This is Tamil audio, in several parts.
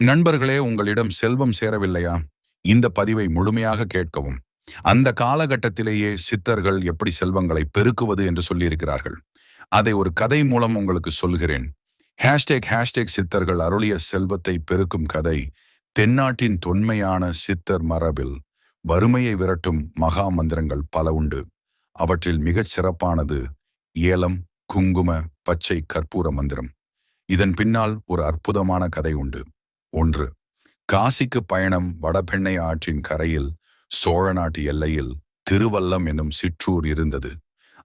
நண்பர்களே, உங்களிடம் செல்வம் சேரவில்லையா? இந்த பதிவை முழுமையாக கேட்கவும். அந்த காலகட்டத்திலேயே சித்தர்கள் எப்படி செல்வங்களை பெருக்குவது என்று சொல்லியிருக்கிறார்கள். அதை ஒரு கதை மூலம் உங்களுக்கு சொல்கிறேன். ஹேஷ்டேக் சித்தர்கள் அருளிய செல்வத்தை பெருக்கும் கதை. தென்னாட்டின் தொன்மையான சித்தர் மரபில் வறுமையை விரட்டும் மகா மந்திரங்கள் பல உண்டு. அவற்றில் மிகச் சிறப்பானது ஏலம், குங்கும, பச்சை கற்பூர மந்திரம். இதன் பின்னால் ஒரு அற்புதமான கதை உண்டு. 1. காசிக்கு பயணம். வடபெண்ணை ஆற்றின் கரையில் சோழ நாட்டு எல்லையில் திருவல்லம் எனும் சிற்றூர் இருந்தது.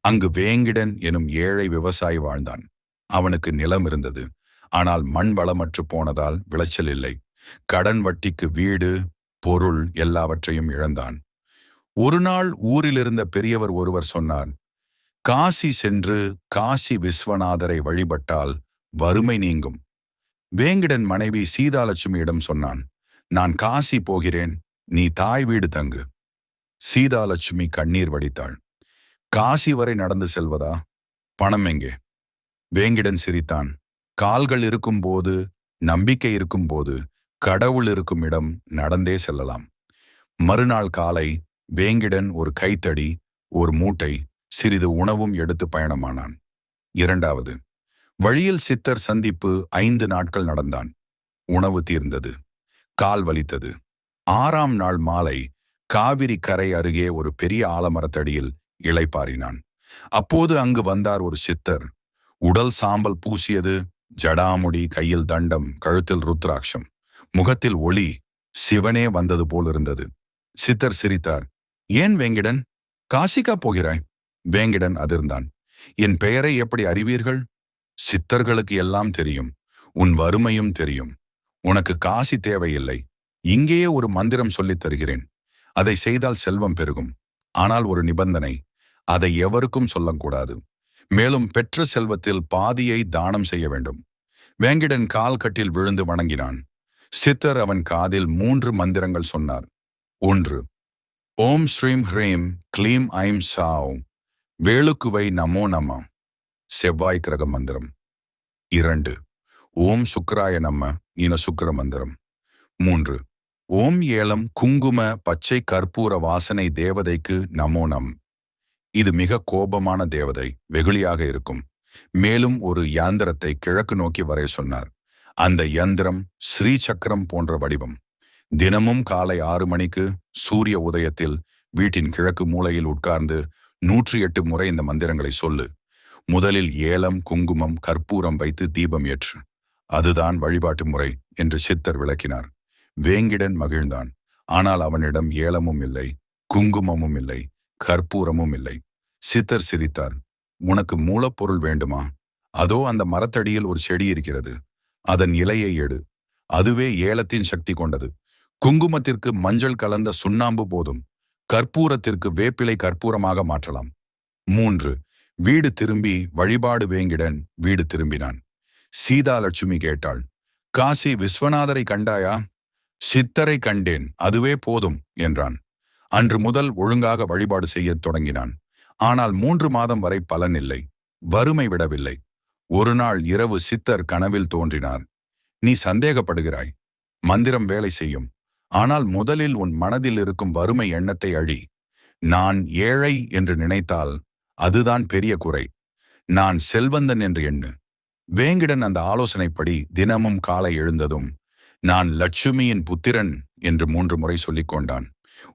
அங்கு வேங்கிடன் எனும் ஏழை விவசாயி வாழ்ந்தான். அவனுக்கு நிலம் இருந்தது. ஆனால் மண் வளமற்று போனதால் விளைச்சல் இல்லை. கடன் வட்டிக்கு வீடு, பொருள் எல்லாவற்றையும் இழந்தான். ஒரு நாள் ஊரில் இருந்த பெரியவர் ஒருவர் சொன்னார், காசி சென்று காசி விஸ்வநாதரை வழிபட்டால் வறுமை நீங்கும். வேங்கிடன் மனைவி சீதாலட்சுமியிடம் சொன்னான், நான் காசி போகிறேன், நீ தாய் வீடு தங்கு. சீதாலட்சுமி கண்ணீர் வடித்தாள். காசி வரை நடந்து செல்வதா? பணம் எங்கே? வேங்கிடன் சிரித்தான். கால்கள் இருக்கும்போது, நம்பிக்கை இருக்கும்போது, கடவுள் இருக்கும் இடம் நடந்தே செல்லலாம். மறுநாள் காலை வேங்கிடன் ஒரு கைத்தடி, ஒரு மூட்டை, சிறிது உணவும் எடுத்து பயணமானான். 2. வழியில் சித்தர் சந்திப்பு. 5 நாட்கள் நடந்தான். உணவு தீர்ந்தது. கால் வலித்தது. 6ஆம் நாள் மாலை காவிரி கரை அருகே ஒரு பெரிய ஆலமரத்தடியில் இளைப்பாறினான். அப்போது அங்கு வந்தார் ஒரு சித்தர். உடல் சாம்பல் பூசியது, ஜடாமுடி, கையில் தண்டம், கழுத்தில் ருத்ராட்சம், முகத்தில் ஒளி. சிவனே வந்தது போல் இருந்தது. சித்தர் சிரித்தார். ஏன் வேங்கிடன், காசிக்கா போகிறாய்? வேங்கிடன் அதிர்ந்தான். என் பெயரை எப்படி அறிவீர்கள்? சித்தர்களுக்கு எல்லாம் தெரியும். உன் வறுமையும் தெரியும். உனக்கு காசி தேவையில்லை. இங்கேயே ஒரு மந்திரம் சொல்லித் தருகிறேன். அதை செய்தால் செல்வம் பெருகும். ஆனால் ஒரு நிபந்தனை. அதை எவருக்கும் சொல்லக்கூடாது. மேலும் பெற்ற செல்வத்தில் பாதியை தானம் செய்ய வேண்டும். வேங்கிடன் கால் கட்டில் விழுந்து வணங்கினான். சித்தர் அவன் காதில் 3 மந்திரங்கள் சொன்னார். 1. ஓம் ஸ்ரீம் ஹ்ரீம் க்ளீம் ஐம் சாவ் வேளுக்குவை நமோ நம, செவ்வாய் கிரக மந்திரம். 2. ஓம் சுக்கராய நம, இன சுக்கர மந்திரம். 3. ஓம் ஏலம் குங்கும பச்சை கற்பூர வாசனை தேவதைக்கு நமோ நம். இது மிக கோபமான தேவதை, வெகுளியாக இருக்கும். மேலும் ஒரு யந்திரத்தை கிழக்கு நோக்கி வரைய சொன்னார். அந்த யந்திரம் ஸ்ரீ சக்கரம் போன்ற வடிவம். தினமும் காலை 6 மணிக்கு சூரிய உதயத்தில் வீட்டின் கிழக்கு மூலையில் உட்கார்ந்து 108 முறை இந்த மந்திரங்களை சொல்லு. முதலில் ஏலம், குங்குமம், கற்பூரம் வைத்து தீபம் ஏற்று. அதுதான் வழிபாட்டு முறை என்று சித்தர் விளக்கினார். வேங்கிடன் மகிழ்ந்தான். ஆனால் அவனிடம் ஏலமும் இல்லை, குங்குமமும் இல்லை, கற்பூரமும் இல்லை. சித்தர் சிரித்தார். உனக்கு மூலப்பொருள் வேண்டுமா? அதோ அந்த மரத்தடியில் ஒரு செடி இருக்கிறது. அதன் இலையை எடு. அதுவே ஏலத்தின் சக்தி கொண்டது. குங்குமத்திற்கு மஞ்சள் கலந்த சுண்ணாம்பு போதும். கற்பூரத்திற்கு வேப்பிலை கற்பூரமாக மாற்றலாம். 3. வீடு திரும்பி வழிபாடு. வேங்கிடன் வீடு திரும்பினான். சீதாலட்சுமி கேட்டாள், காசி விஸ்வநாதரை கண்டாயா? சித்தரை கண்டேன், அதுவே போதும் என்றான். அன்று முதல் ஒழுங்காக வழிபாடு செய்யத் தொடங்கினான். ஆனால் 3 மாதம் வரை பலன் இல்லை. வறுமை விடவில்லை. ஒரு நாள் இரவு சித்தர் கனவில் தோன்றினார். நீ சந்தேகப்படுகிறாய். மந்திரம் வேலை செய்யும். ஆனால் முதலில் உன் மனதில் இருக்கும் வறுமை எண்ணத்தை அழி. நான் ஏழை என்று நினைத்தால் அதுதான் பெரிய குறை. நான் செல்வந்தன் என்று எண்ணு. வேங்கிடன் அந்த ஆலோசனைப்படி தினமும் காலை எழுந்ததும் நான் லட்சுமியின் புத்திரன் என்று 3 முறை சொல்லிக் கொண்டான்.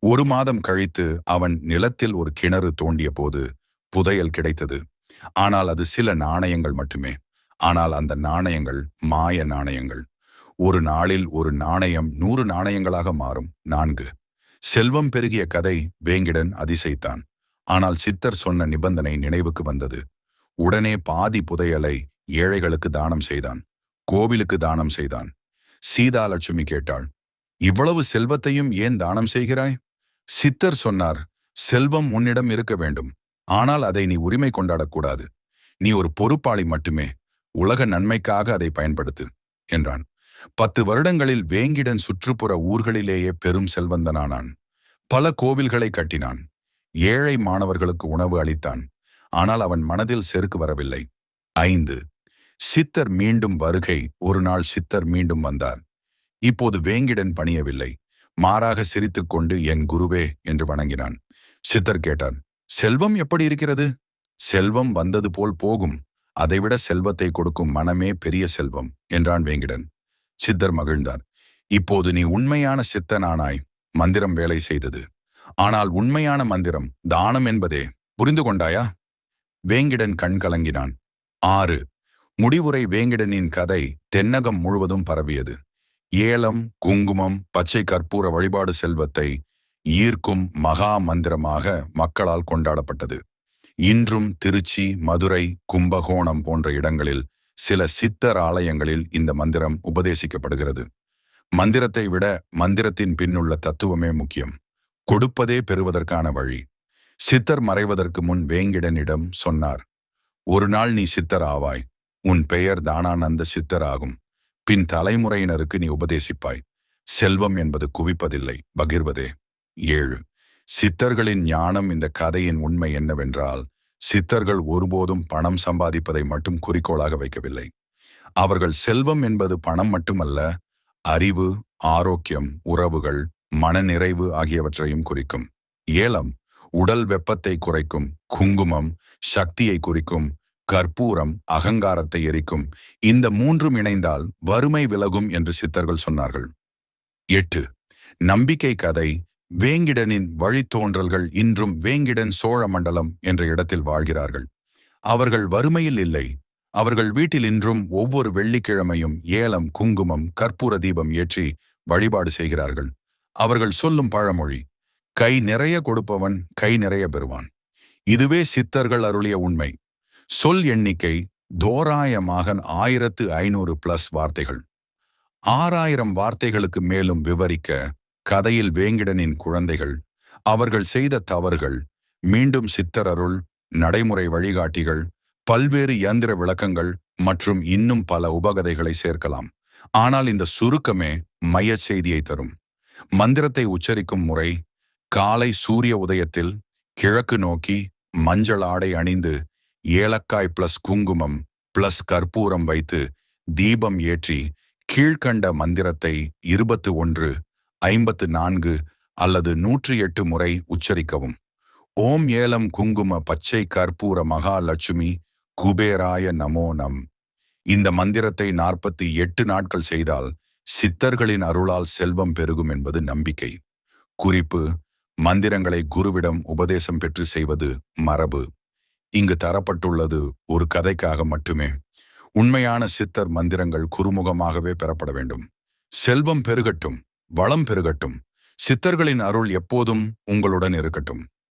1 மாதம் கழித்து அவன் நிலத்தில் ஒரு கிணறு தோண்டிய போது புதையல் கிடைத்தது. ஆனால் அது சில நாணயங்கள் மட்டுமே. ஆனால் அந்த நாணயங்கள் மாய நாணயங்கள். ஒரு நாளில் ஒரு நாணயம் 100 நாணயங்களாக மாறும். 4. செல்வம் பெருகிய கதை. வேங்கிடன் அதிசயித்தான். ஆனால் சித்தர் சொன்ன நிபந்தனை நினைவுக்கு வந்தது. உடனே பாதி புதையலை ஏழைகளுக்கு தானம் செய்தான். கோவிலுக்கு தானம் செய்தான். சீதாலட்சுமி கேட்டாள், இவ்வளவு செல்வத்தையும் ஏன் தானம் செய்கிறாய்? சித்தர் சொன்னார், செல்வம் உன்னிடம் இருக்க வேண்டும். ஆனால் அதை நீ உரிமை கொண்டாடக்கூடாது. நீ ஒரு பொறுப்பாளி மட்டுமே. உலக நன்மைக்காக அதை பயன்படுத்து என்றான். 10 வருடங்களில் வேங்கிடன் சுற்றுப்புற ஊர்களிலேயே பெரும் செல்வந்தனானான். பல கோவில்களை கட்டினான். ஏழை மாணவர்களுக்கு உணவு அளித்தான். ஆனால் அவன் மனதில் செருக்கு வரவில்லை. 5. சித்தர் மீண்டும் வருகை. ஒரு நாள் சித்தர் மீண்டும் வந்தார். இப்போது வேங்கிடன் பணியவில்லை. மாறாக சிரித்துக்கொண்டு என் குருவே என்று வணங்கினான். சித்தர் கேட்டார், செல்வம் எப்படி இருக்கிறது? செல்வம் வந்தது போல் போகும். அதைவிட செல்வத்தை கொடுக்கும் மனமே பெரிய செல்வம் என்றான் வேங்கிடன். சித்தர் மகிழ்ந்தார். இப்போது நீ உண்மையான சித்தனானாய். மந்திரம் வேலை செய்தது. ஆனால் உண்மையான மந்திரம் தானம் என்பதே புரிந்து கொண்டாயா? வேங்கிடன் கண் கலங்கினான். 6. முடிவுரை. வேங்கிடனின் கதை தென்னகம் முழுவதும் பரவியது. ஏலம், குங்குமம், பச்சை கற்பூர வழிபாடு செல்வத்தை ஈர்க்கும் மகா மந்திரமாக மக்களால் கொண்டாடப்பட்டது. இன்றும் திருச்சி, மதுரை, கும்பகோணம் போன்ற இடங்களில் சில சித்தர் ஆலயங்களில் இந்த மந்திரம் உபதேசிக்கப்படுகிறது. மந்திரத்தை விட மந்திரத்தின் பின்னுள்ள தத்துவமே முக்கியம். கொடுப்பதே பெறுவதற்கான வழி. சித்தர் மறைவதற்கு முன் வேங்கிடனிடம் சொன்னார், ஒரு நாள் நீ சித்தர் ஆவாய். உன் பெயர் தானானந்த சித்தர் ஆகும். பின் தலைமுறையினருக்கு நீ உபதேசிப்பாய். செல்வம் என்பது குவிப்பதில்லை, பகிர்வதே. 7. சித்தர்களின் ஞானம். இந்த கதையின் உண்மை என்னவென்றால், சித்தர்கள் ஒருபோதும் பணம் சம்பாதிப்பதை மட்டும் குறிக்கோளாக வைக்கவில்லை. அவர்கள் செல்வம் என்பது பணம் மட்டுமல்ல, அறிவு, ஆரோக்கியம், உறவுகள், மனநிறைவு ஆகியவற்றையும் குறிக்கும். ஏலம் உடல் வெப்பத்தை குறைக்கும். குங்குமம் சக்தியை குறிக்கும். கற்பூரம் அகங்காரத்தை எரிக்கும். இந்த மூன்றும் இணைந்தால் வறுமை விலகும் என்று சித்தர்கள் சொன்னார்கள். 8. நம்பிக்கை கதை. வேங்கிடனின் வழித்தோன்றல்கள் இன்றும் வேங்கிடன் சோழ மண்டலம் என்ற இடத்தில் வாழ்கிறார்கள். அவர்கள் வறுமையில் இல்லை. அவர்கள் வீட்டில் இன்றும் ஒவ்வொரு வெள்ளிக்கிழமையும் ஏலம், குங்குமம், கற்பூர தீபம் ஏற்றி வழிபாடு செய்கிறார்கள். அவர்கள் சொல்லும் பழமொழி, கை நிறைய கொடுப்பவன் கை நிறைய பெறுவான். இதுவே சித்தர்கள் அருளிய உண்மை. சொல் எண்ணிக்கை தோராயமாக 1500+ வார்த்தைகள். 6000 வார்த்தைகளுக்கு மேலும் விவரிக்க கதையில் வேங்கிடனின் குழந்தைகள், அவர்கள் செய்த தவறுகள், மீண்டும் சித்தர் அருள், நடைமுறை வழிகாட்டிகள், பல்வேறு இயந்திர விளக்கங்கள் மற்றும் இன்னும் பல உபகதைகளை சேர்க்கலாம். ஆனால் இந்த சுருக்கமே மையச் செய்தியை தரும். மந்திரத்தை உச்சரிக்கும் முறை: காலை சூரிய உதயத்தில் கிழக்கு நோக்கி மஞ்சள் ஆடை அணிந்து ஏலக்காய் + குங்குமம் + கற்பூரம் வைத்து தீபம் ஏற்றி கீழ்கண்ட மந்திரத்தை 21, 54 அல்லது 108 முறை உச்சரிக்கவும். ஓம் ஏலம் குங்கும பச்சை கற்பூர மகாலட்சுமி குபேராய நமோ நம். இந்த மந்திரத்தை 48 நாட்கள் செய்தால் சித்தர்களின் அருளால் செல்வம் பெருகும் என்பது நம்பிக்கை. குறிப்பு: மந்திரங்களை குருவிடம் உபதேசம் பெற்று செய்வது மரபு. இங்கு தரப்பட்டுள்ளது ஒரு கதைக்காக மட்டுமே. உண்மையான சித்தர் மந்திரங்கள் குருமுகமாகவே பெறப்பட வேண்டும். செல்வம் பெருகட்டும், வளம் பெருகட்டும். சித்தர்களின் அருள் எப்போதும் உங்களுடன் இருக்கட்டும்.